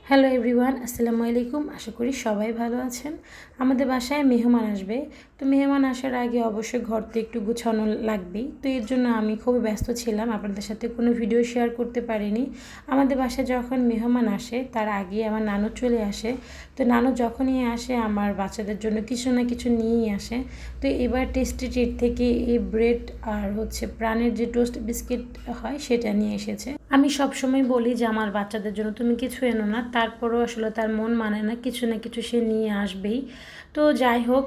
Hello everyone, আসসালামু আলাইকুম। আশা করি সবাই ভালো আছেন। আমাদের বাসায় মেহমান আসবে, তো মেহমান আসার আগে অবশ্যই ঘরটা একটু গুছানো লাগবেই। তো এর জন্য আমি খুবই ব্যস্ত ছিলাম, আপনাদের সাথে কোনো ভিডিও শেয়ার করতে পারিনি। আমাদের বাসায় যখন মেহমান আসে তার আগে আমার নানু চলে আসে। তো নানু যখনই আসে আমার বাচ্চাদের জন্য কিছু না কিছু নিয়েই আসে। তো এবার টেস্টি ট্রিট থেকে এই ব্রেড আর প্রাণের যে টোস্ট বিস্কিট হয় সেটা নিয়ে এসেছে। আমি সবসময় বলি যে আমার বাচ্চাদের জন্য তুমি কিছু এনো না, তারপরও আসলে তার মন মানে না, কিছু না কিছু সে নিয়ে আসবেই। তো যাই হোক,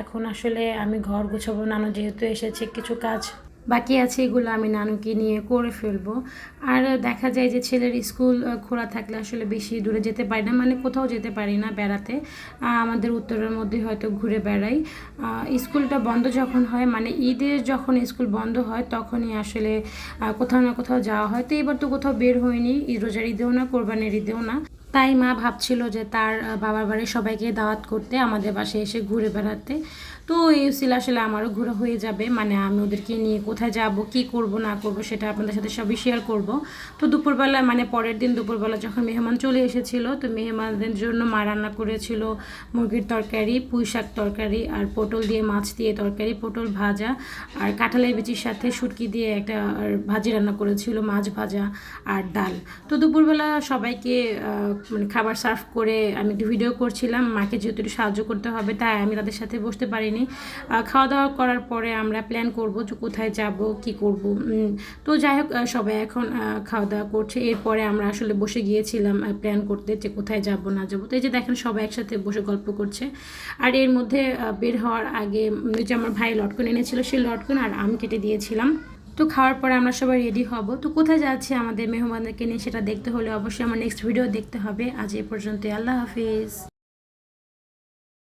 এখন আসলে আমি ঘর গোছাবো, নানু যেহেতু এসেছে কিছু কাজ বাকি আছে, এগুলো আমি নানুকে নিয়ে করে ফেলবো। আর দেখা যায় যে ছেলের স্কুল খোলা থাকলে আসলে বেশি দূরে যেতে পারি না, মানে কোথাও যেতে পারি না বেড়াতে। আমাদের উত্তরের মধ্যে হয়তো ঘুরে বেড়াই। স্কুলটা বন্ধ যখন হয়, মানে ঈদের যখন স্কুল বন্ধ হয় তখনই আসলে কোথাও না কোথাও যাওয়া হয়। তো এবার তো কোথাও বের হয়নি, রোজার ঈদেও না, কোরবানির ঈদেও না। তাই মা ভাবছিল যে তার বাবার বাড়ির সবাইকে দাওয়াত করতে, আমাদের বাসায় এসে ঘুরে বেড়াতে। তো এই ছিল আসলে আমারও ঘোরা হয়ে যাবে, মানে আমি ওদেরকে নিয়ে কোথায় যাব, কি করব না করব সেটা আপনাদের সাথে সবই শেয়ার করব। তো দুপুরবেলা, মানে পরের দিন দুপুরবেলা যখন মেহমান চলে এসেছিল, তো মেহমানদের জন্য মা রান্না করেছিল মুরগির তরকারি, পুঁই শাক তরকারি, আর পটল দিয়ে মাছ দিয়ে তরকারি, পটল ভাজা, আর কাঁঠালের বিচির সাথে শুটকি দিয়ে একটা ভাজি রান্না করেছিল, মাছ ভাজা আর ডাল। তো দুপুরবেলা সবাইকে মানে খাবার সার্ভ করে আমি একটু ভিডিও করছিলাম। মাকে যেহেতু একটু সাহায্য করতে হবে তাই আমি তাদের সাথে বসতে পারিনি। খাওয়া দাওয়া করার পরে আমরা প্ল্যান করব যে কোথায় যাব, কি করব। তো যাই হোক, সবাই এখন খাওয়া দাওয়া করছে। এরপরে আমরা আসলে বসে গিয়েছিলাম প্ল্যান করতে যে কোথায় যাব না যাবো। তো এই যে দেখেন সবাই একসাথে বসে গল্প করছে। আর এর মধ্যে বের হওয়ার আগে যে আমার ভাই লটকন এনেছিল, সেই লটকন আর আম কেটে দিয়েছিলাম। তো খাওয়ার পরে আমরা সবাই রেডি হব। তো কোথায় যাচ্ছে আমাদের মেহমানদেরকে নিয়ে সেটা দেখতে হলে অবশ্যই আমার নেক্সট ভিডিও দেখতে হবে। আজ এ পর্যন্ত, আল্লাহ হাফিজ।